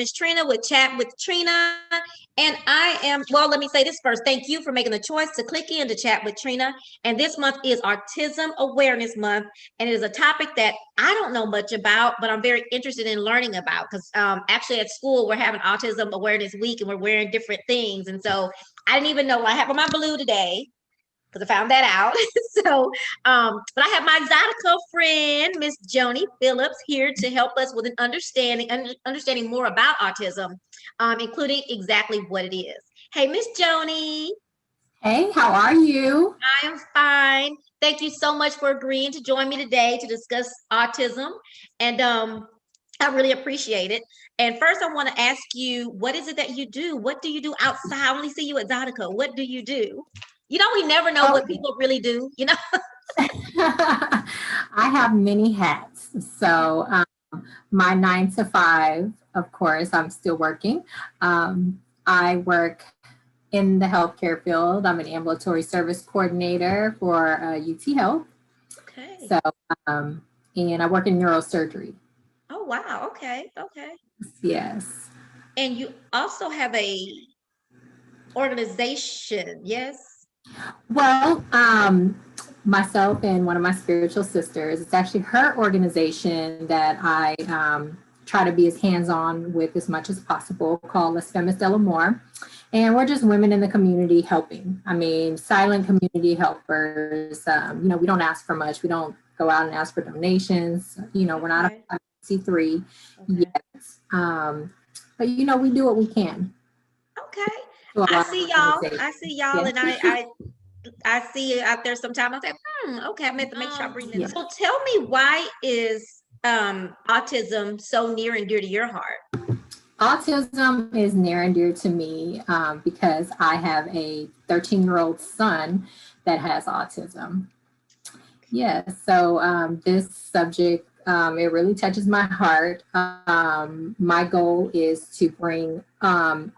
is Trina with Chat with Trina. And I am, well, let me say this first. Thank you for making the choice to click in to Chat with Trina. And this month is Autism Awareness Month. And it is a topic that I don't know much about, but I'm very interested in learning about because actually at school, we're having Autism Awareness Week and we're wearing different things. And so I didn't even know what I have on my blue today, because I found that out. So, but I have my Zydeco friend, Miss Joanie Phillips, here to help us with an understanding more about autism, including exactly what it is. Hey, Miss Joanie. Hey, how are you? I am fine. Thank you so much for agreeing to join me today to discuss autism. And I really appreciate it. And first, I want to ask you, what is it that you do? What do you do outside? I only see you at Zydeco. What do you do? We never know what people really do, I have many hats. So my 9 to 5, of course, I'm still working. I work in the healthcare field. I'm an ambulatory service coordinator for UT Health. Okay. So, and I work in neurosurgery. Oh, wow. Okay. Yes. And you also have a organization, yes? Well, myself and one of my spiritual sisters, it's actually her organization that I try to be as hands-on with as much as possible, called Les Femmes de l'Amour. And we're just women in the community helping. I mean, silent community helpers. We don't ask for much. We don't go out and ask for donations. We're not a C3 yet. But, we do what we can. Okay. I see y'all. Yes. And I see you out there sometimes. I say, okay, I meant to make sure I bring that. Yeah. So tell me, why is autism so near and dear to your heart? Autism is near and dear to me because I have a 13-year-old son that has autism. Yes, so this subject, it really touches my heart. My goal is to bring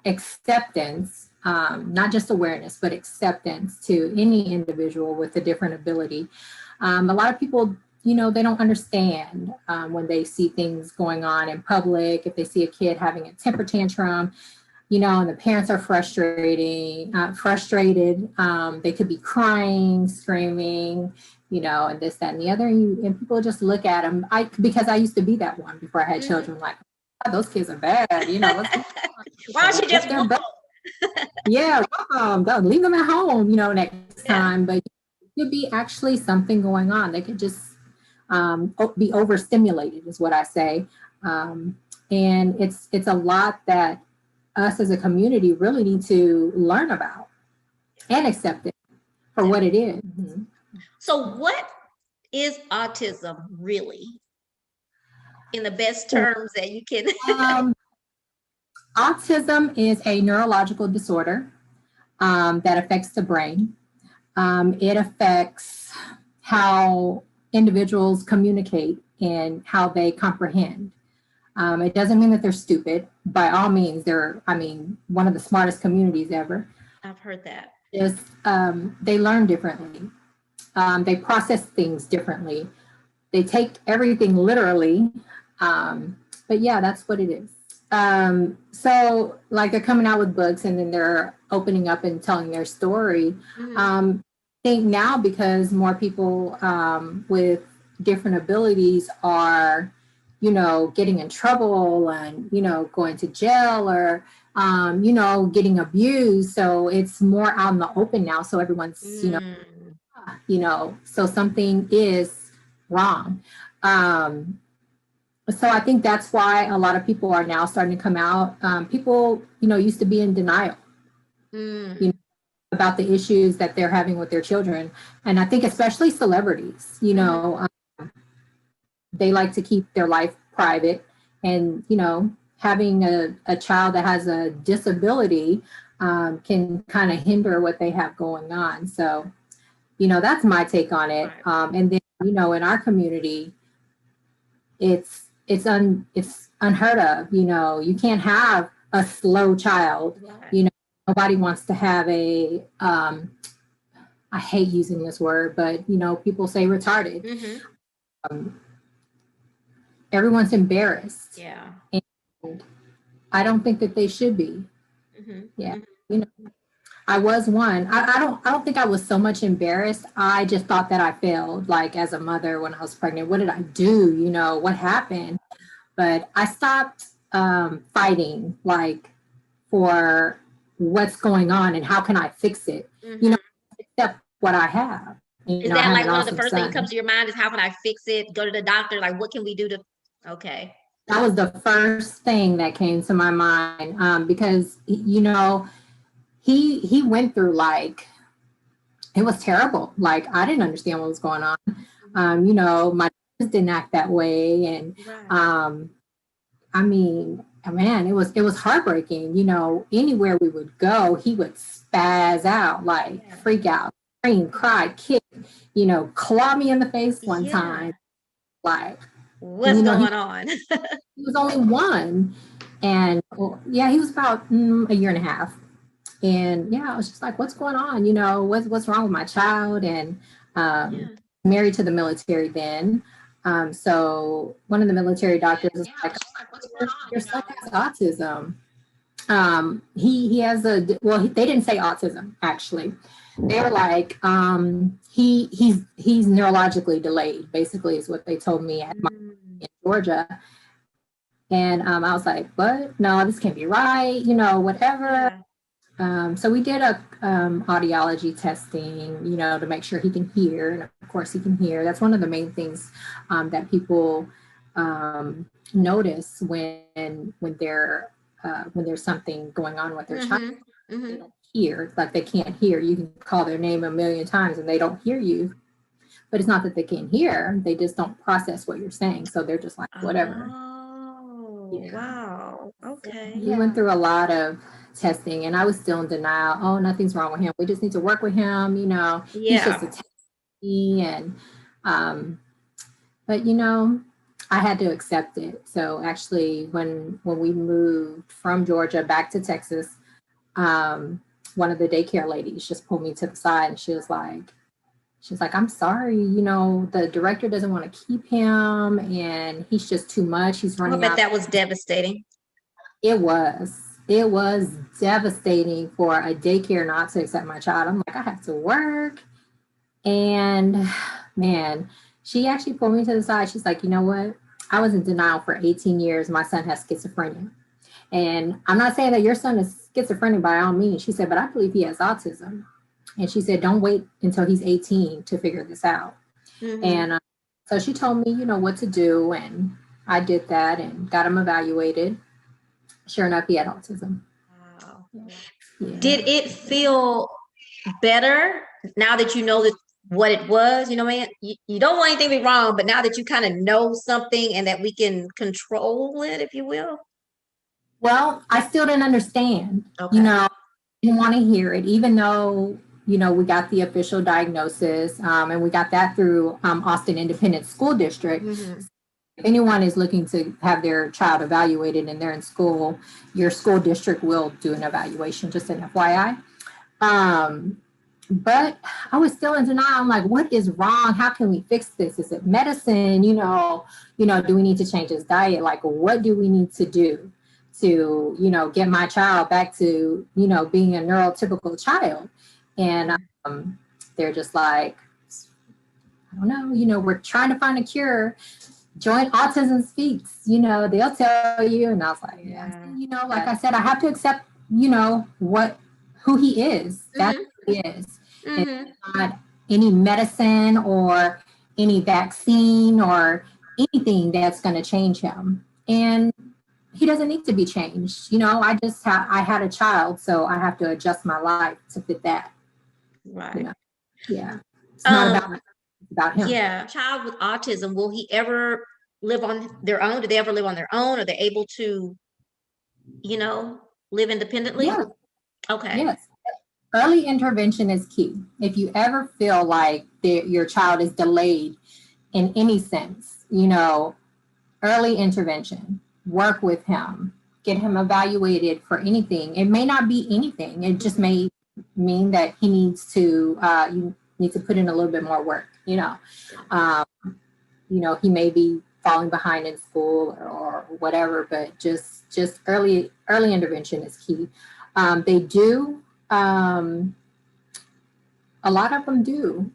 acceptance, not just awareness, but acceptance to any individual with a different ability. A lot of people, they don't understand when they see things going on in public. If they see a kid having a temper tantrum, and the parents are frustrated, they could be crying, screaming, and this, that, and the other. And people just look at them. Because I used to be that one before I had children, like, oh, those kids are bad. Why don't you just walk home? Yeah, leave them at home, next time. But it could be actually something going on. They could just be overstimulated, is what I say. And it's a lot that us as a community really need to learn about and accept it for what it is. Mm-hmm. So what is autism really, in the best terms that you can? Autism is a neurological disorder that affects the brain. It affects how individuals communicate and how they comprehend. It doesn't mean that they're stupid. By all means, they're, one of the smartest communities ever. I've heard that. Just, they learn differently. They process things differently. They take everything literally. But yeah, that's what it is. So like they're coming out with books and then they're opening up and telling their story. I think now because more people with different abilities are, getting in trouble and, going to jail or, getting abused. So it's more out in the open now. So everyone's, so something is wrong. So I think that's why a lot of people are now starting to come out. People, used to be in denial about the issues that they're having with their children. And I think especially celebrities, they like to keep their life private. And, having a child that has a disability can kind of hinder what they have going on. So, that's my take on it. And then, in our community, it's unheard of. You can't have a slow child. Nobody wants to have a I hate using this word, but people say retarded. Everyone's embarrassed. Yeah. And I don't think that they should be. Yeah. You know, I was one. I don't think I was so much embarrassed. I just thought that I failed, like as a mother when I was pregnant. What did I do? You know, what happened? But I stopped fighting like for what's going on and how can I fix it? You know, accept what I have. You Is know, I that have like an one of the awesome first things that son. comes to your mind is how can I fix it? Go to the doctor, like what can we do to okay. That was the first thing that came to my mind because you know he went through like it was terrible. Like I didn't understand what was going on. You know, my parents didn't act that way, and Right. um, I mean, man, it was heartbreaking. You know, anywhere we would go, he would spaz out, like Yeah. freak out, scream, cry, kick. You know, claw me in the face one Yeah. time, like, and What's you know, going on? he was only one, and well, yeah, he was about a year and a half. And yeah, I was just like, what's going on? You know, what's wrong with my child? And Yeah. married to the military then. So one of the military doctors was like, your son has autism. He has they didn't say autism actually. They were like, he's neurologically delayed, basically is what they told me at my Mm. in Georgia. And I was like, what? No, this can't be right, you know, whatever. Yeah. So we did a audiology testing, you know, to make sure he can hear, and of course he can hear. That's one of the main things that people notice when there's something going on with their child. Mm-hmm. They Mm-hmm. don't hear, like they can't hear. You can call their name a million times and they don't hear you. But it's not that they can't hear; they just don't process what you're saying. So they're just like, whatever. Oh, Yeah. wow. Okay. We went through a lot of testing and I was still in denial. Oh, nothing's wrong with him. We just need to work with him. You know, he's just a Yeah. testy. And, um, but you know, I had to accept it. So actually when we moved from Georgia back to Texas, one of the daycare ladies just pulled me to the side and she's like, I'm sorry, you know, the director doesn't want to keep him and he's just too much. He's I running bet out. that was devastating. It was. It was devastating for a daycare not to accept my child. I'm like, I have to work. And man, she actually pulled me to the side. She's like, you know what? I was in denial for 18 years. My son has schizophrenia. And I'm not saying that your son is schizophrenic by all means. She said, but I believe he has autism. And she said, don't wait until he's 18 to figure this out. Mm-hmm. And so she told me, you know, what to do. And I did that and got him evaluated. Sure enough, he had autism. Wow. Yeah. Did it feel better now that you know that what it was? You know, man, you don't want anything to be wrong, but now that you kind of know something and that we can control it, if you will. Well, I still didn't understand. You Okay. know, didn't want to hear it, even though, you know, we got the official diagnosis and we got that through Austin Independent School District. Mm-hmm. If anyone is looking to have their child evaluated and they're in school, your school district will do an evaluation, just an FYI. Um, but I was still in denial. I'm like, what is wrong? How can we fix this? Is it medicine? Do we need to change his diet? Like, what do we need to do to, you know, get my child back to, you know, being a neurotypical child? And they're just like, I don't know, you know, we're trying to find a cure. Join Autism Speaks, you know, they'll tell you. And I was like, yeah, you know, like I said, I have to accept, you know, who he is. That's who he is. It's Mm-hmm. not any medicine or any vaccine or anything that's going to change him. And he doesn't need to be changed. You know, I had a child, so I have to adjust my life to fit that. Right. You know, yeah. It's not about him. Yeah. Child with autism, will he ever live on their own? Do they ever live on their own? Are they able to, you know, live independently? Yeah. Okay. Yes. Early intervention is key. If you ever feel like your child is delayed in any sense, you know, early intervention, work with him, get him evaluated for anything. It may not be anything. It just may mean that he needs to, you need to put in a little bit more work, you know. You know, he may be falling behind in school or whatever, but just just early intervention is key. They do, a lot of them do,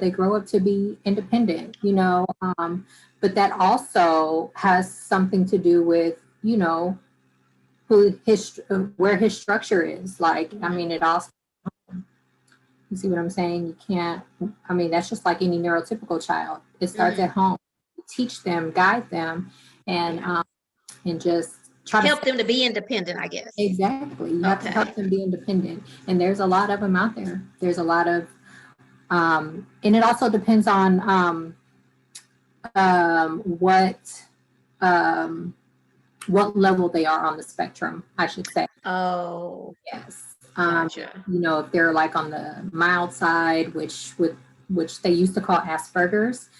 they grow up to be independent, but that also has something to do with, where his structure is. Like, I mean, it also, you see what I'm saying? You can't, I mean, that's just like any neurotypical child. It starts at home. Teach them, guide them, and just try help to them to be independent, I guess. Exactly. You have to help them be independent. And there's a lot of them out there. There's a lot of, and it also depends on what level they are on the spectrum, I should say. Oh, yes. Gotcha. If they're like on the mild side, which they used to call Asperger's,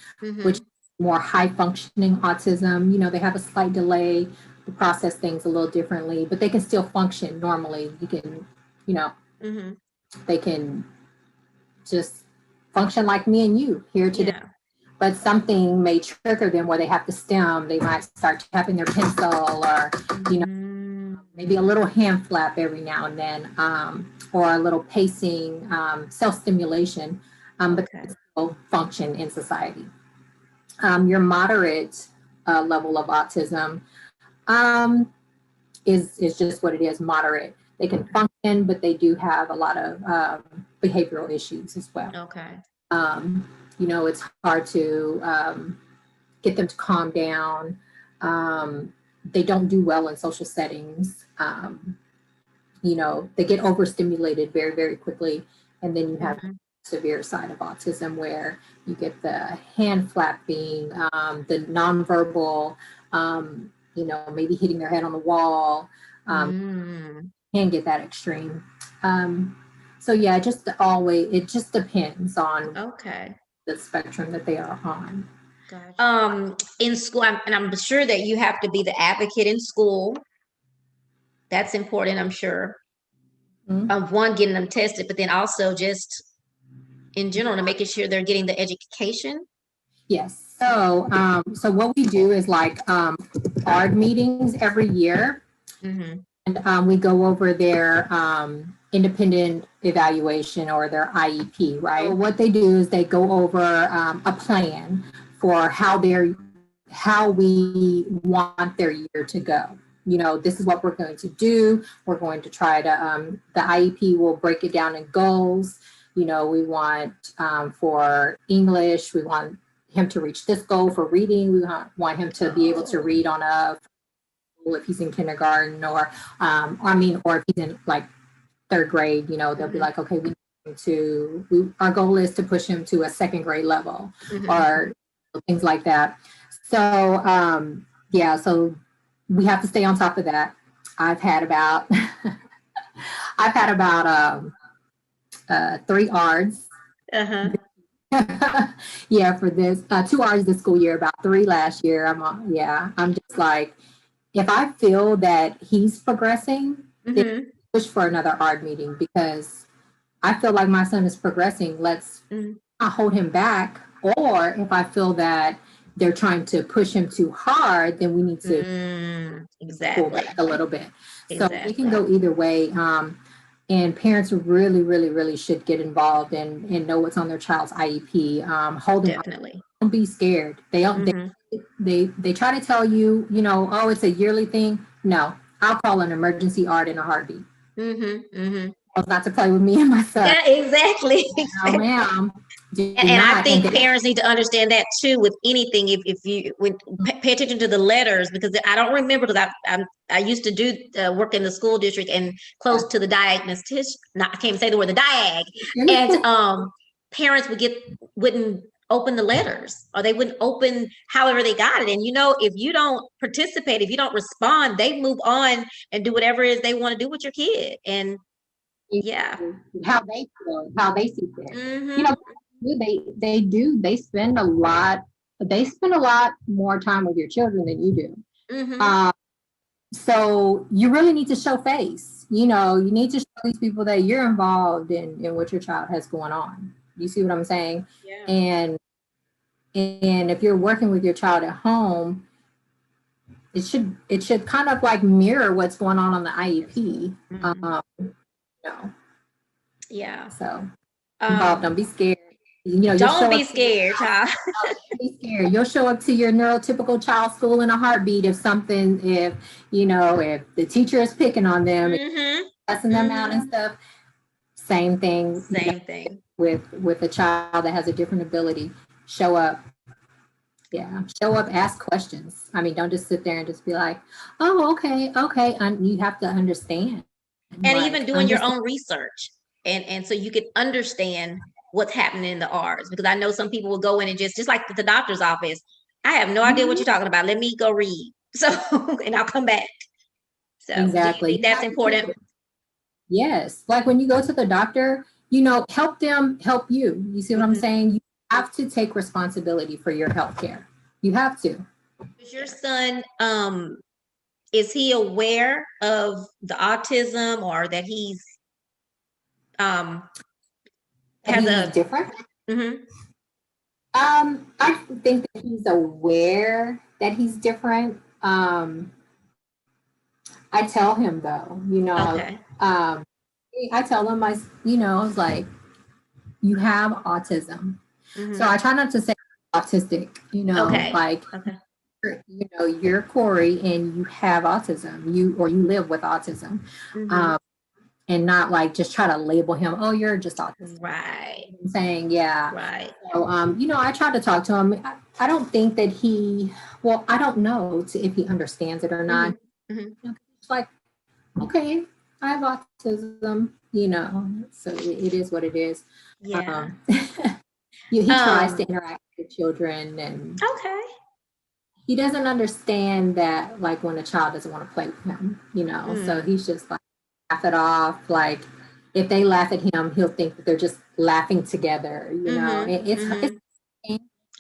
which is more high functioning autism, they have a slight delay to process things a little differently, but they can still function normally. You can, they can just function like me and you here today. Yeah. But something may trigger them where they have to stem. They might start tapping their pencil, or, maybe a little hand flap every now and then, or a little pacing, self-stimulation, because they'll function in society. Your moderate level of autism is just what it is, moderate. They can function, but they do have a lot of behavioral issues as well. Okay. It's hard to get them to calm down. They don't do well in social settings. They get overstimulated very, very quickly. And then you have severe side of autism where you get the hand flapping, the nonverbal, maybe hitting their head on the wall. Can get that extreme. So yeah, it just depends on the spectrum that they are on. Gotcha. In school, and I'm sure that you have to be the advocate in school. That's important, I'm sure. Of one, getting them tested, but then also just in general to making sure they're getting the education. Yes. So what we do is like ARD meetings every year, and we go over their independent evaluation or their IEP, right? So what they do is they go over a plan for how we want their year to go. This is what we're going to do. We're going to try to, the IEP will break it down in goals. We want for English, we want him to reach this goal. For reading, we want him to be able to read on if he's in kindergarten, or if he's in like third grade, they'll be like, okay, our goal is to push him to a second grade level, or things like that. So, so we have to stay on top of that. I've had about 3 ARDs. Yeah, for this 2 ARDs this school year, about 3 last year. I'm just like, if I feel that he's progressing, then push for another ARD meeting, because I feel like my son is progressing. Let's not hold him back. Or if I feel that they're trying to push him too hard, then we need to pull back a little bit. So it can go either way. And parents really, really, really should get involved and know what's on their child's IEP. Hold them. Definitely. Don't be scared. They try to tell you, oh, it's a yearly thing. No, I'll call an emergency ARD in a heartbeat. Not to play with me and my son. Yeah, exactly. No, ma'am. And I think parents need to understand that too with anything. If you pay attention to the letters, because I don't remember, because I used to do work in the school district and close to the diagnosis. I can't even say the word, the diag. And parents wouldn't open the letters, or they wouldn't open however they got it. And if you don't participate, if you don't respond, they move on and do whatever it is they want to do with your kid. And how they feel, how they see it. They spend a lot more time with your children than you do. So you really need to show face. You need to show these people that you're involved in what your child has going on. You see what I'm saying? Yeah. And if you're working with your child at home, it should kind of like mirror what's going on the IEP. Yeah. So involved, don't be scared. You'll don't show be up scared, child. don't be scared. You'll show up to your neurotypical child school in a heartbeat if the teacher is picking on them, cussing them out and stuff. Same thing. With a child that has a different ability. Show up. Yeah, show up, ask questions. I mean, don't just sit there and just be like, oh, okay. You have to understand. And even doing your own research. And so you can understand what's happening in the R's. Because I know some people will go in and just like the doctor's office, I have no idea what you're talking about. Let me go read. So, and I'll come back. So exactly. That's important. Yes. Like when you go to the doctor, help them help you. You see what I'm saying? You have to take responsibility for your health care. You have to. Is your son, is he aware of the autism, or that he's different? I think that he's aware that he's different. I tell him though, okay. I tell him, I was like, you have autism. So I try not to say autistic, you're Corey and you have autism, you live with autism. And not like just try to label him, oh, you're just autistic. Right. I'm saying, yeah. Right. So, I try to talk to him. I don't think that I don't know if he understands it or not. It's like, okay, I have autism, so it is what it is. Yeah. He tries to interact with children, and he doesn't understand that, like, when a child doesn't want to play with him, so he's just like, laugh it off. Like, if they laugh at him, he'll think that they're just laughing together, it's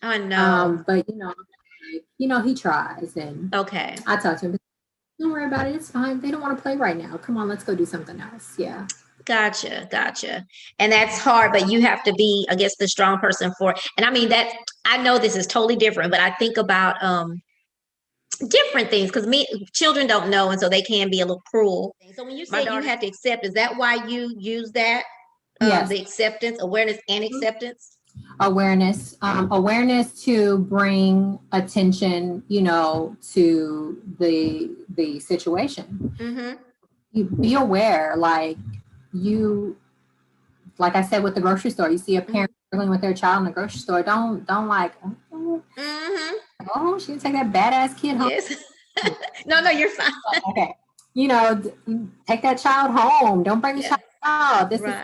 I know. but he tries, and I talk to him, don't worry about it, it's fine, they don't want to play right now, come on, let's go do something else. Yeah. Gotcha. And that's hard, but you have to be, I guess, the strong person for it. And I mean, I know this is totally different, but I think about different things, because children don't know, and so they can be a little cruel. So when you say you had to accept, is that why you use that? Yes. The acceptance, awareness, and acceptance? Awareness to bring attention, to the situation. You be aware, like I said with the grocery store, you see a parent struggling with their child in the grocery store, don't like, oh, she didn't take that badass kid home. Yes. No, you're fine. Okay. Take that child home. Don't bring the child out. This is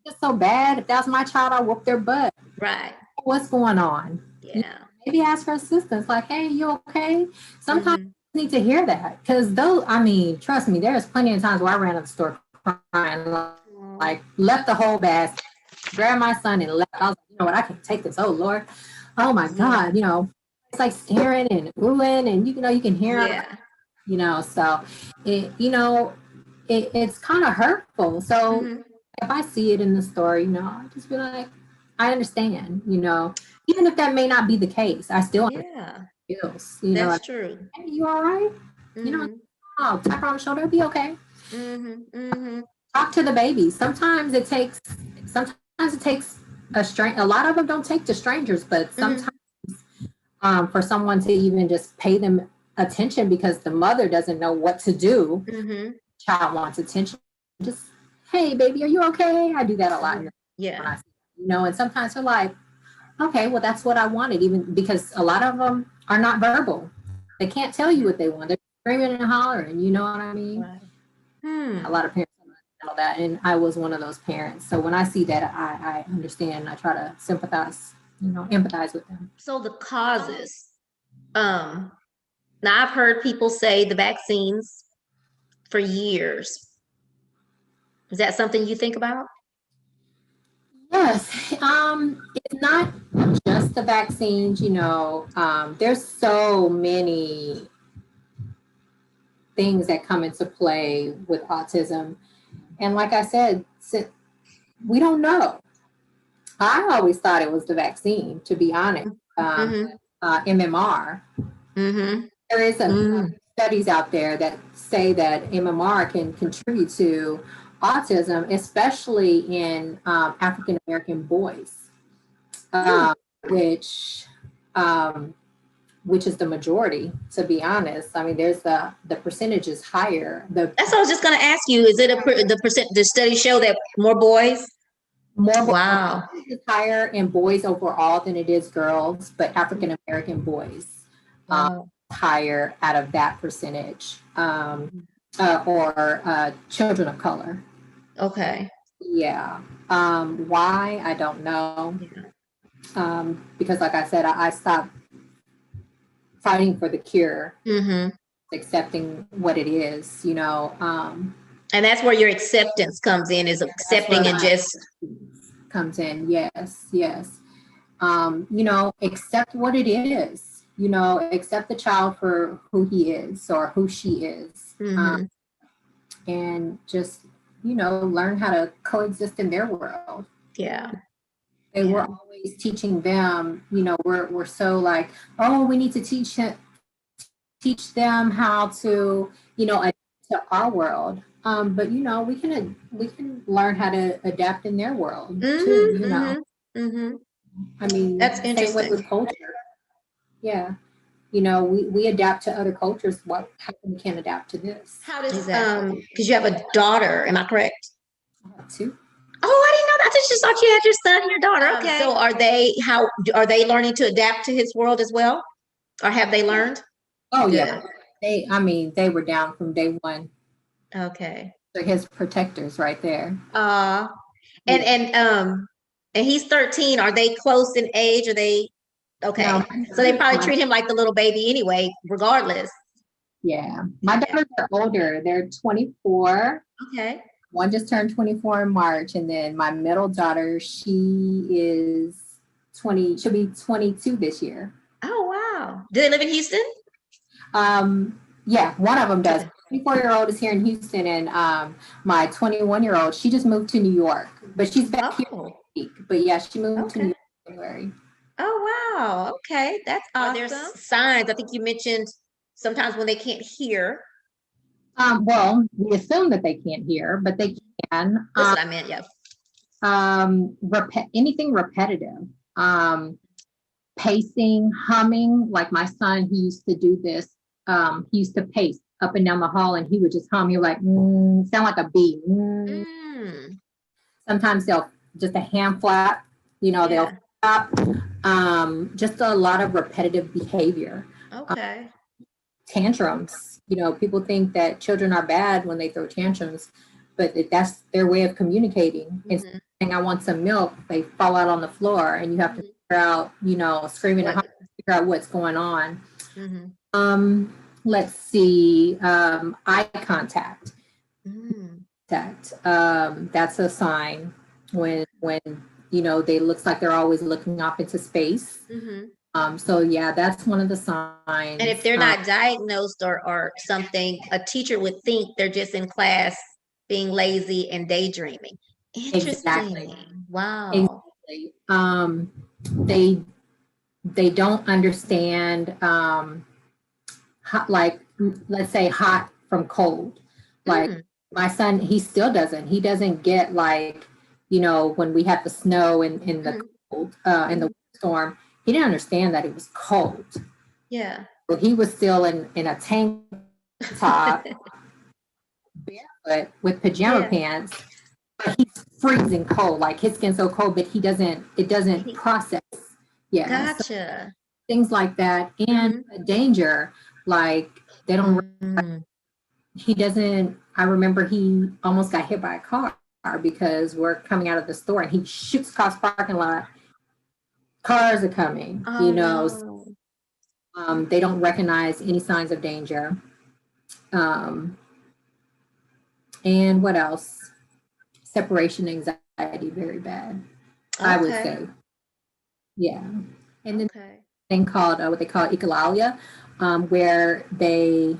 just so bad. If that was my child, I'd whoop their butt. Right. What's going on? Yeah. Maybe ask for assistance. Like, hey, you okay? Sometimes you need to hear that. Because trust me, there's plenty of times where I ran to the store crying, like left the whole basket, grabbed my son and left. I was like, you know what? I can't take this. Oh, Lord. Oh, my God. It's like staring and oohing, and you can hear him, so it's kind of hurtful. So if I see it in the store, I just be like, I understand, even if that may not be the case, I still understand feels, that's like, true. Hey, you all right? Tap her on the shoulder, it'll be okay. Talk to the baby. Sometimes it takes a lot of them don't take to strangers, but sometimes for someone to even just pay them attention because the mother doesn't know what to do. Child wants attention. Just, hey, baby, are you okay? I do that a lot. Yeah. And sometimes they're like, okay, well, that's what I wanted, even because a lot of them are not verbal. They can't tell you what they want. They're screaming and hollering. You know what I mean? Right. A lot of parents don't know that, and I was one of those parents. So when I see that, I understand. I try to sympathize, empathize with them. So the causes. Now I've heard people say the vaccines for years. Is that something you think about? Yes. It's not just the vaccines, there's so many things that come into play with autism. And like I said, we don't know. I always thought it was the vaccine, to be honest. MMR. There is studies out there that say that MMR can contribute to autism, especially in African American boys, Hmm. which which is the majority, to be honest. I mean, there's the percentage is higher. That's what I was just going to ask you. Is it the percent? The studies show that more boys? The Wow. percentage is higher in boys overall than it is girls, but African American boys Wow. higher out of that percentage, or children of color. Okay. Yeah. Why? I don't know. Yeah. Because like I said, I stopped fighting for the cure, Mm-hmm. accepting what it is, And that's where your acceptance comes in, is that's where accepting and my just. comes in. Yes, yes. Accept what it is, accept the child for who he is or who she is. Mm-hmm. And just, learn how to coexist in their world. Yeah. And Yeah. we're always teaching them, we're so like, oh, we need to teach them how to, adapt to our world. But we can learn how to adapt in their world too, Mm-hmm. Mm-hmm. I mean, That's same way interesting. with culture. Yeah. We adapt to other cultures. How come we can't adapt to this? How does because you have a daughter, am I correct? I have to. Oh, I didn't know that. I just thought you had your son and your daughter. Okay. So are they learning to adapt to his world as well? Or have they learned? Oh, Good. yeah. They were down from day one. Okay. They're his protectors right there. And he's 13. Are they close in age? Are they okay? No, So they probably treat him like the little baby anyway, regardless. Yeah. My daughters are older. They're 24. Okay. One just turned 24 in March. And then my middle daughter, she is 20. She'll be 22 this year. Oh, wow. Do they live in Houston? Yeah, one of them does. 24-year-old is here in Houston, and my 21-year-old, she just moved to New York, but she's back here this week. But yeah, she moved to New York in January. Oh, wow. Okay, that's awesome. There's signs. I think you mentioned sometimes when they can't hear. Well, we assume that they can't hear, but they can. That's what I meant. Yeah. Anything repetitive. Pacing, humming. Like my son, he used to do this. He used to pace up and down the hall, and he would just hum. You're like, sound like a bee. Sometimes they'll just a hand flap. They'll flap. Just a lot of repetitive behavior. Okay. Tantrums. People think that children are bad when they throw tantrums, but that's their way of communicating. And saying, I want some milk, they fall out on the floor, and you have to figure out, screaming and figure out what's going on. Let's see, eye contact. That's a sign when they looks like they're always looking off into space. So yeah, that's one of the signs. And if they're not diagnosed or something, a teacher would think they're just in class being lazy and daydreaming. Interesting. Exactly. Wow. Exactly. They don't understand hot, like let's say hot from cold. Like my son, he still doesn't. He doesn't get like, when we had the snow and in the cold, in the storm, he didn't understand that it was cold. Yeah. So he was still in a tank top, barefoot with pajama pants. But he's freezing cold. Like his skin's so cold, but it doesn't process. Yeah. Gotcha. So things like that. And danger, like they don't, he doesn't, I remember he almost got hit by a car because we're coming out of the store and he shoots across the parking lot. Cars are coming, no. They don't recognize any signs of danger. And what else? Separation anxiety, very bad. I would say. Yeah. And then thing called what they call echolalia, where they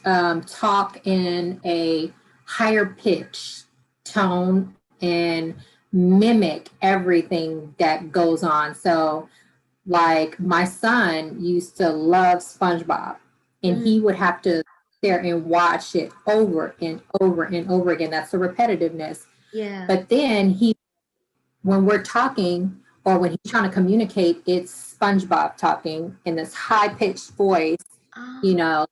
talk in a higher pitch tone and mimic everything that goes on. So like my son used to love SpongeBob, and he would have to sit there and watch it over and over and over again. That's the repetitiveness. Yeah. But then when we're talking or when he's trying to communicate, it's SpongeBob talking in this high-pitched voice, you know.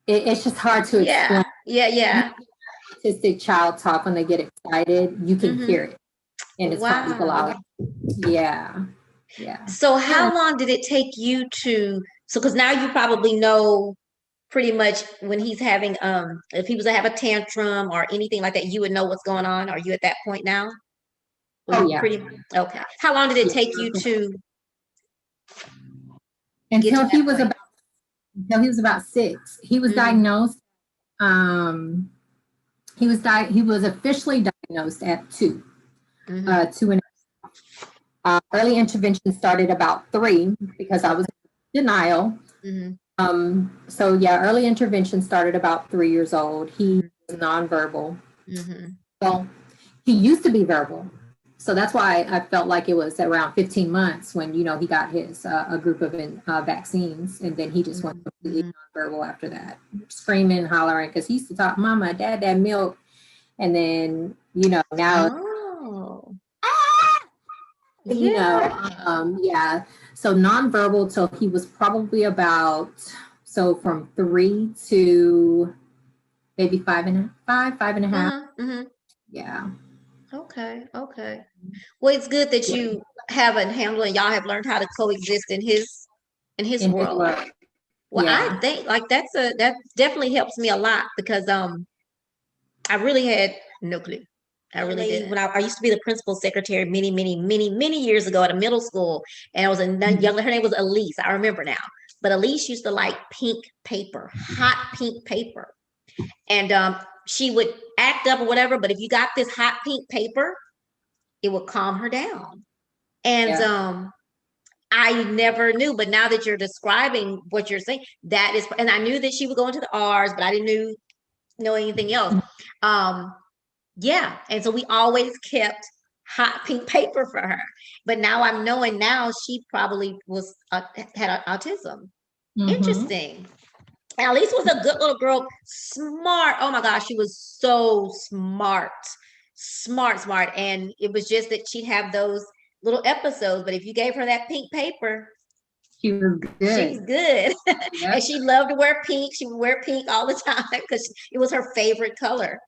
It's just hard to explain. Yeah. Autistic child talk when they get excited, you can hear it, and it's hard to allow. Yeah. So how long did it take you to? So because now you probably know pretty much when he's having if he was to have a tantrum or anything like that, you would know what's going on. Are you at that point now? Yeah. Okay. How long did it take you to? Until he was about 6. He was diagnosed. He was officially diagnosed at 2. 2 and early intervention started about 3 because I was in denial. So yeah, early intervention started about 3 years old. He was nonverbal. Well, he used to be verbal. So that's why I felt like it was around 15 months when, you know, he got his a group of vaccines, and then he just went completely nonverbal after that, screaming, hollering, because he used to talk, "Mama, Dad, that milk," and then, you know, now, you know, yeah. So nonverbal till he was probably about, so from 3 to maybe 5.5. Yeah. Okay. Well, it's good that you have a handle and y'all have learned how to coexist in his world. Well, I think like that definitely helps me a lot because I really had no clue. I really did. When I used to be the principal secretary many years ago at a middle school, and I was a young, her name was Elise. I remember now. But Elise used to like pink paper, hot pink paper. And she would act up or whatever, but if you got this hot pink paper, it would calm her down. And I never knew, but now that you're describing what you're saying, that is, and I knew that she would go into the R's, but I didn't know anything else. Yeah, and so we always kept hot pink paper for her. But now I'm knowing now she probably had autism. Interesting. And Elise was a good little girl, smart. Oh my gosh, she was so smart. And it was just that she'd have those little episodes. But if you gave her that pink paper, she was good. And she loved to wear pink. She would wear pink all the time because it was her favorite color.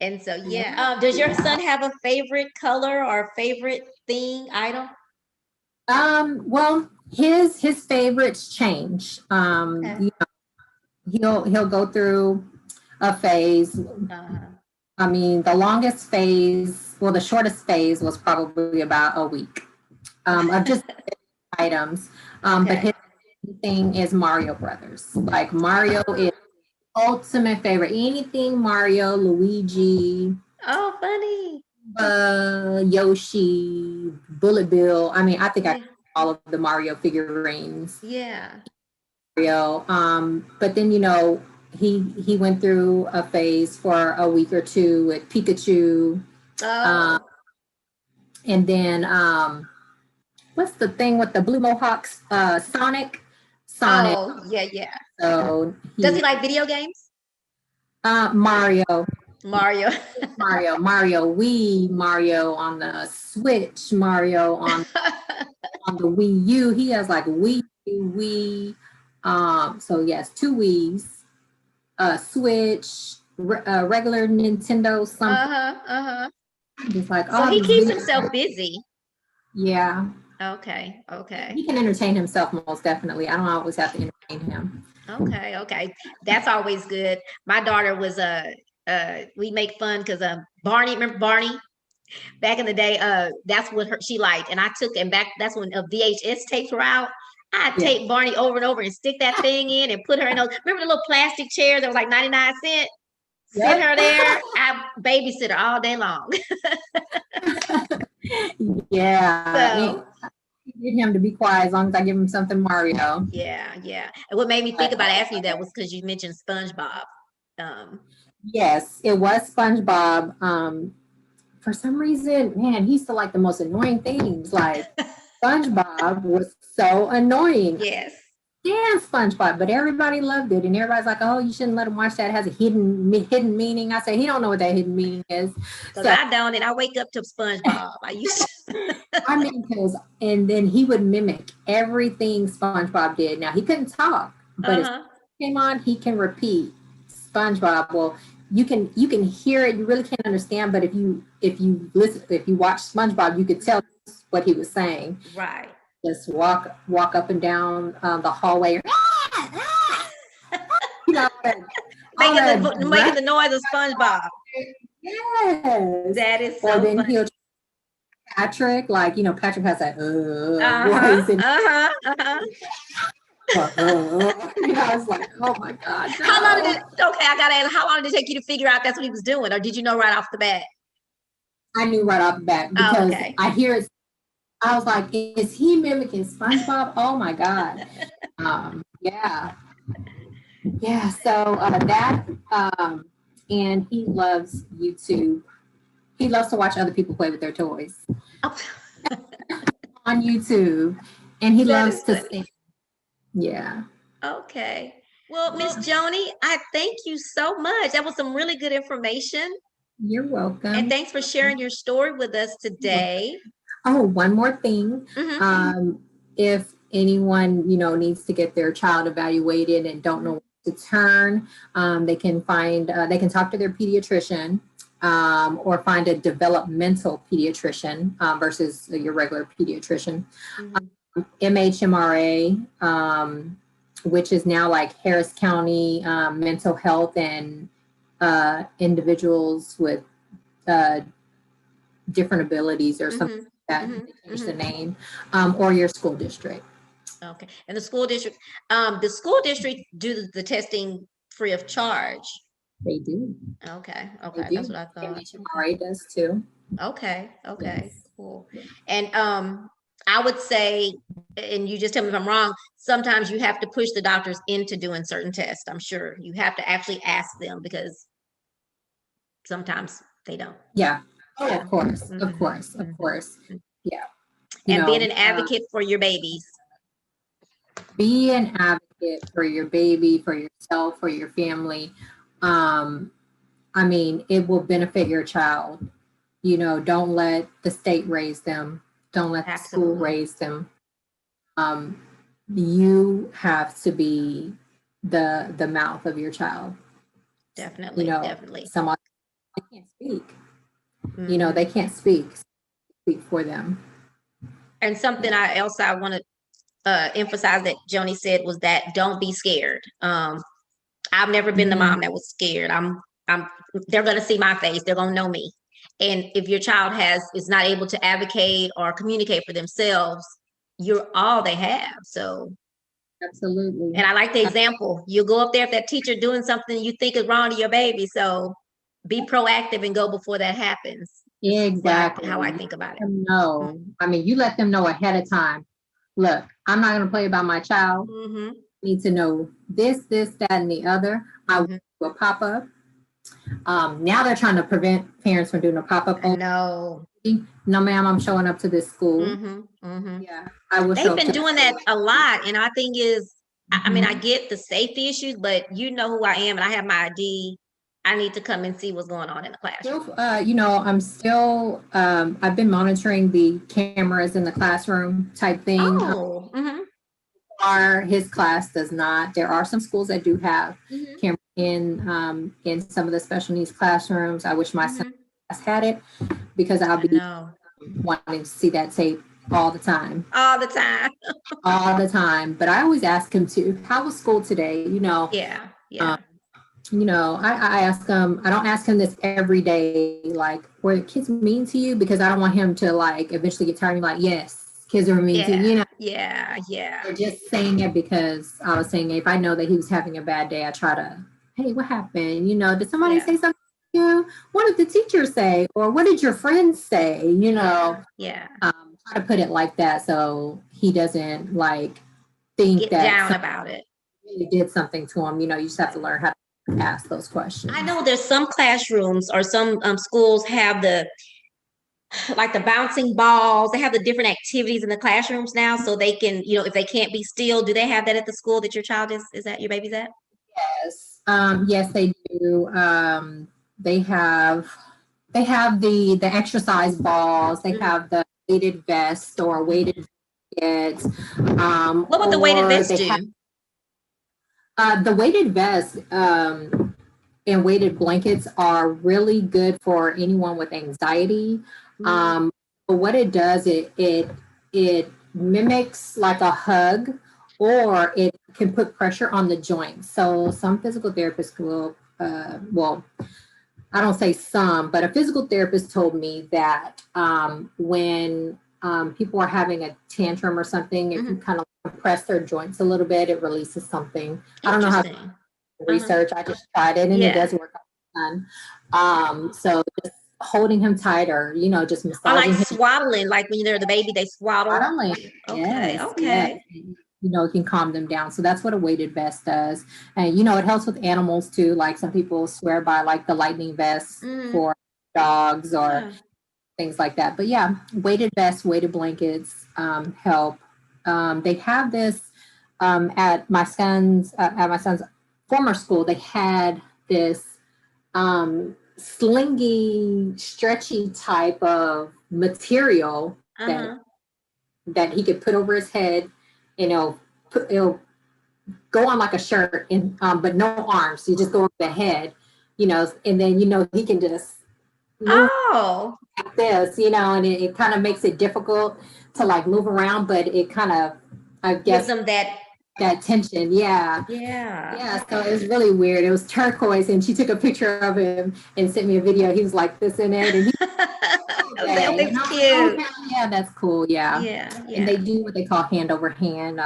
And so, yeah. Does your son have a favorite color or favorite thing, item? Well, his favorites change. You know, he'll go through a phase. I mean, the longest phase, well, the shortest phase was probably about a week of just items. But his thing is Mario Brothers. Like Mario is ultimate favorite. Anything Mario, Luigi. Oh, funny. Yoshi, Bullet Bill. I mean, I think I have all of the Mario figurines. Yeah. Mario. But then, you know, he went through a phase for a week or 2 with Pikachu. And then what's the thing with the blue mohawks? Sonic. Oh, yeah. So does he like video games? Mario, Wii, Mario on the Switch, Mario on the Wii U. He has like Wii. So yes, 2 Wiis, Switch, regular Nintendo, something. Just like, so he keeps himself busy. Yeah. Okay. He can entertain himself most definitely. I don't always have to entertain him. Okay. That's always good. My daughter was we make fun because Barney, remember Barney? Back in the day, that's what she liked. And I took, and back, that's when VHS tapes were out. I taped Barney over and over and stick that thing in and put her in those. Remember the little plastic chairs that was like 99 cents? Sit her there. I babysit her all day long. So, get him to be quiet as long as I give him something Mario. Yeah. And what made me think about asking you that was because you mentioned SpongeBob. Yes, it was SpongeBob. For some reason, man, he used to like the most annoying things. Like SpongeBob was so annoying. Yes. damn SpongeBob, but everybody loved it, and everybody's like, "Oh, you shouldn't let him watch that. It has a hidden meaning." I say he don't know what that hidden meaning is. Because So I don't, and I wake up to SpongeBob. I used to. I mean, because and then he would mimic everything SpongeBob did. Now he couldn't talk, but if Uh-huh. he came on, he can repeat SpongeBob. Well, you can hear it. You really can't understand, but if you watch SpongeBob, you could tell what he was saying. Right. Just walk up and down the hallway, you know, all Making that the making the noise of SpongeBob. yes. That is Or so then funny. he'll Patrick, like Patrick has that Uh-huh. voice, and Uh-huh. Uh-huh. I was like, oh my god, How long did no. it, okay, I gotta ask, how long did it take you to figure out that's what he was doing? Or did you know right off the bat? I knew right off the bat Oh, because okay. I hear it. I was like, is he mimicking SpongeBob? Oh my god. Yeah. Yeah. So that and he loves YouTube. He loves to watch other people play with their toys Oh, on YouTube, and he that loves is to funny. sing. Yeah. Okay. Well, Miss Joni, I thank you so much. That was some really good information. You're And welcome. thanks for sharing your story with us today. Oh, one more thing. Hmm. If anyone, needs to get their child evaluated and don't know where to turn, they can talk to their pediatrician, or find a developmental pediatrician versus your regular pediatrician. Hmm. MHMRA, which is now like Harris County Mental Health and individuals with different abilities or something Hmm. like that. Hmm. They changed the Hmm. name, or your school district. Okay. And the school district do the testing free of charge. They do. Okay. They Okay. That's do. what I thought. Okay. MHMRA does too. Okay. Okay. Yes. Cool. And I would say, and you just tell me if I'm wrong, sometimes you have to push the doctors into doing certain tests. I'm sure you have to actually ask them because sometimes they don't. Yeah. Oh, Yeah. of course. Of Hmm. course. Of Hmm. course. Yeah. You And being know, an advocate for your babies. be an advocate for your baby, for yourself, for your family. Um, I mean, it will benefit your child. Don't let the state raise them. Don't let the school Absolutely. raise them. Um, you have to be the mouth of your child. Definitely. Definitely. Someone they can't speak. They Hmm. can't speak for them. And something I want to emphasize that Joni said was that don't be scared. I've never been the Mhm. mom that was scared. I'm they're gonna see my face, they're gonna know me. And if your child is not able to advocate or communicate for themselves, you're all they have. So, Absolutely. and I like the example. You go up there if that teacher doing something you think is wrong to your baby. So be proactive and go before that happens. This is how I Exactly. think about it. Let them know. I mean, you let them know ahead of time. Look, I'm not going to play about my child. Mm-hmm. Need to know this, that, and the other. I Mm-hmm. will pop up. Now they're trying to prevent parents from doing a pop up. I know. No, ma'am, I'm showing up to this school. Mm-hmm. Mm-hmm. Yeah, I will show They've up been to doing that a lot. And our thing is, I mean, I Mhm. get the safety issues, but you know who I am and I have my ID. I need to come and see what's going on in the classroom. I'm still, I've been monitoring the cameras in the classroom type thing. Oh, mm-hmm, His class does not. There are some schools that do have mm-hmm, cameras in some of the special needs classrooms. I wish my son mm-hmm. had it because I'll I be know. wanting to see that tape all the time. All the time. All the time. But I always ask him to, how was school today? Yeah, Um, yeah, I ask him, I don't ask him this every day, like, were the kids mean to you? Because I don't want him to like eventually get tired and be like, yes, kids are mean to yeah, you. yeah, yeah, Or just saying it because I was saying if I know that he was having a bad day, I try to, hey, what happened? Did somebody yeah, say something to you? What did the teacher say? Or what did your friends say? yeah. Try to put it like that so he doesn't like think Get that down somebody about it. really did something to him. You just have to learn how to ask those questions. I know there's some classrooms or some schools have like the bouncing balls. They have the different activities in the classrooms now, so they can, if they can't be still. Do they have that at the school that your child is that your baby's at? Yes. Yes, they do. They have the exercise balls. They have the weighted vest or weighted kids. What would the weighted Or vest they do? have the weighted vest and weighted blankets are really good for anyone with anxiety. But what it does, it mimics like a hug, or it can put pressure on the joints. So some physical therapists will, well, I don't say some, but a physical therapist told me that when people are having a tantrum or something, if you kind of press their joints a little bit, it releases something. I don't know how to research. I just tried it, and it does work on my son. So just holding him tighter, just Or massaging like him. swaddling, like when they're the baby, they swaddle. Swaddling. Okay, Yes, okay. yes. It can calm them down. So that's what a weighted vest does. And, it helps with animals too. Like some people swear by like the lightning vest for dogs or things like that. But yeah, weighted vests, weighted blankets help. They have this at my son's former school. They had this slingy, stretchy type of material that he could put over his head. It'll go on like a shirt, and but no arms. You just go over the head, and then he can just move like this, and it kind of makes it difficult to like move around, but it kind of, I guess, gives them that tension. Yeah. So it was really weird. It was turquoise, and she took a picture of him and sent me a video. He was like this in it, and that's cute. Yeah, that's cool. Yeah. And they do what they call hand over hand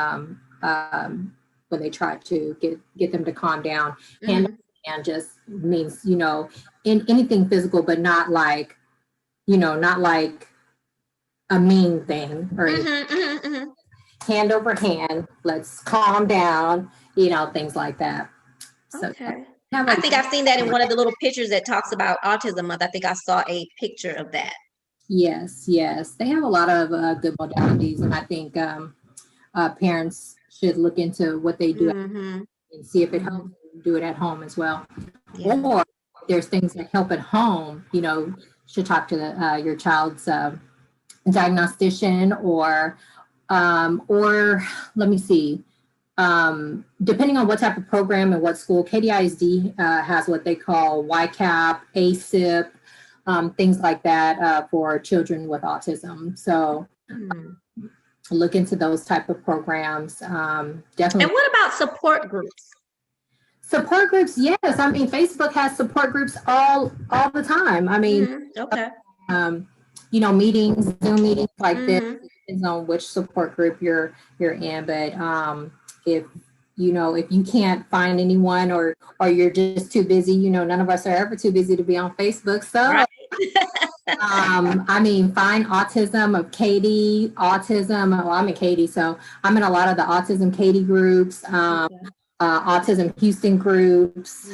when they try to get them to calm down. Hand over hand just means in anything physical, but not like not like a mean thing or anything. Hand over hand, let's calm down, things like that. So, I think I've seen that in one of the little pictures that talks about Autism Month. I think I saw a picture of that. Yes. They have a lot of good modalities, and I think parents should look into what they do and see if it helps them do it at home as well. Or if there's things that help at home, should talk to your child's diagnostician or let me see. Depending on what type of program and what school, KDISD has what they call YCAP, ASIP, things like that for children with autism. So look into those type of programs. Definitely. And what about support groups? Support groups, yes. I mean, Facebook has support groups all the time. I mean, meetings, Zoom meetings like this. It depends on which support group you're in. But if you can't find anyone or you're just too busy, none of us are ever too busy to be on Facebook. So I mean, find Autism of Katie, Autism. Well, I'm in Katie, so I'm in a lot of the Autism Katie groups, Autism Houston groups.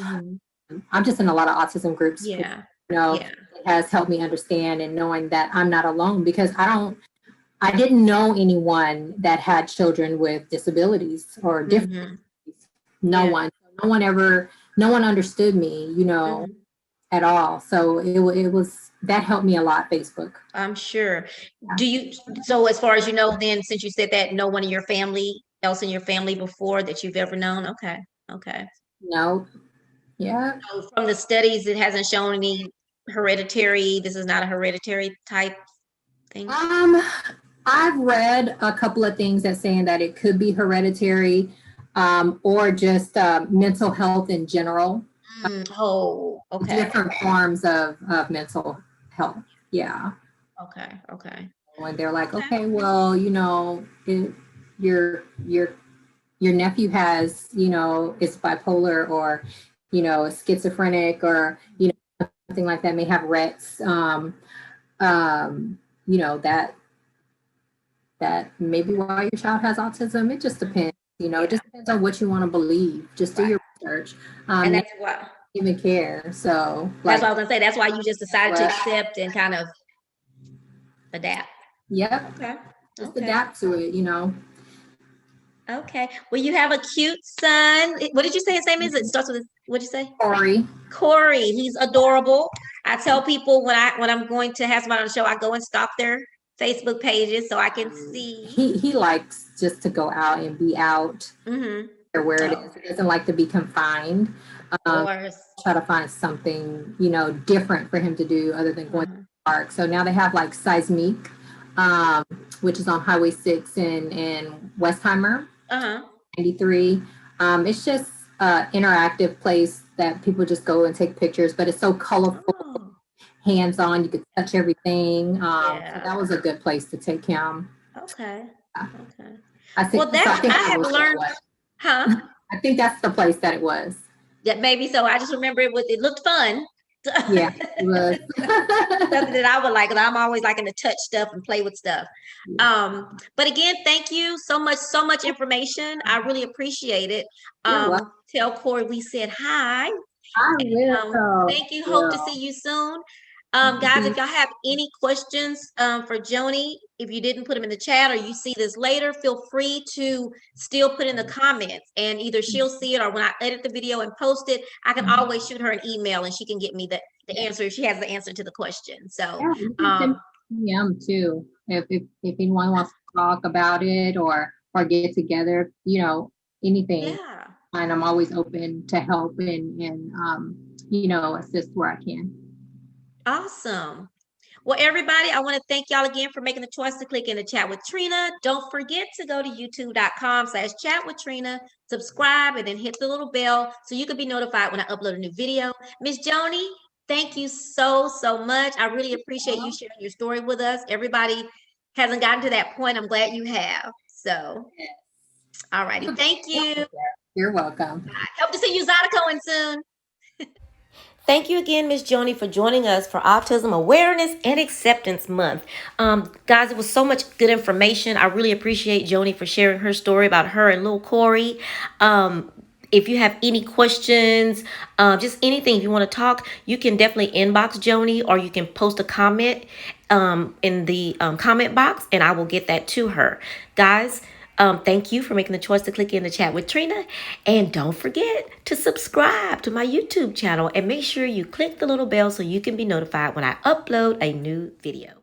I'm just in a lot of autism groups. It has helped me understand and knowing that I'm not alone, because I didn't know anyone that had children with disabilities or different. No one understood me, at all. So it was, that helped me a lot, Facebook. I'm sure. So as far as then, since you said that, no one in your family else in your family before that you've ever known? Okay. No. Yeah. So from the studies, it hasn't shown any hereditary. This is not a hereditary type thing. I've read a couple of things that saying that it could be hereditary, or just mental health in general. Different forms of mental health. Yeah. Okay. When they're like, okay, well, your nephew has, is bipolar or, is schizophrenic or, something like that, may have Rett's, that maybe why your child has autism. It just depends, it just depends on what you want to believe. Just do your research. And that's why even care. So that's what I was gonna say. That's why you just decided to accept and kind of Adapt. Yep. Okay. Just Okay. adapt to it, you know. Okay. Well, you have a cute son. What did you say his name is? It starts with, what did you say? Corey. Corey. He's adorable. I tell people when I'm going to have somebody on the show, I go and stalk their Facebook pages so I can see. He likes just to go out and be out or where it is. He doesn't like to be confined. Of course. Try to find something, you know, different for him to do other than going to the park. So now they have like Seismic, which is on Highway 6 in Westheimer, 93. It's just an interactive place that people just go and take pictures, but it's so colorful, hands-on. You could touch everything. So that was a good place to take him. Okay. Okay. I think, well, that's, I have learned, I think that's the place that it was. Yeah, maybe so. I just remember it looked fun. Yeah, it was. Something that I would like, and I'm always liking to touch stuff and play with stuff. But again, thank you so much information. I really appreciate it. Tell Corey we said hi. I will. Thank you. Hope to see you soon. Guys, if y'all have any questions for Joanie, if you didn't put them in the chat or you see this later, feel free to still put in the comments, and either she'll see it or when I edit the video and post it, I can always shoot her an email and she can get me the answer if she has the answer to the question. So too. If anyone wants to talk about it or get together, you know, anything. And I'm always open to help and you know, assist where I can. Awesome. Well, everybody, I want to thank y'all again for making the choice to click in the chat with Trina. Don't forget to go to youtube.com/chat with Trina, subscribe, and then hit the little bell so you can be notified when I upload a new video. Miss Joanie, thank you so much. I really appreciate you sharing your story with us. Everybody hasn't gotten to that point. I'm glad you have. So, all righty. Thank you. You're welcome. Hope to see you Zydecoing soon. Thank you again, Miss Joanie, for joining us for Autism Awareness and Acceptance Month. Guys, it was so much good information. I really appreciate Joanie for sharing her story about her and little Corey. If you have any questions, just anything, if you want to talk, you can definitely inbox Joanie, or you can post a comment in the comment box, and I will get that to her. Guys, thank you for making the choice to click in the chat with Trina. And don't forget to subscribe to my YouTube channel and make sure you click the little bell so you can be notified when I upload a new video.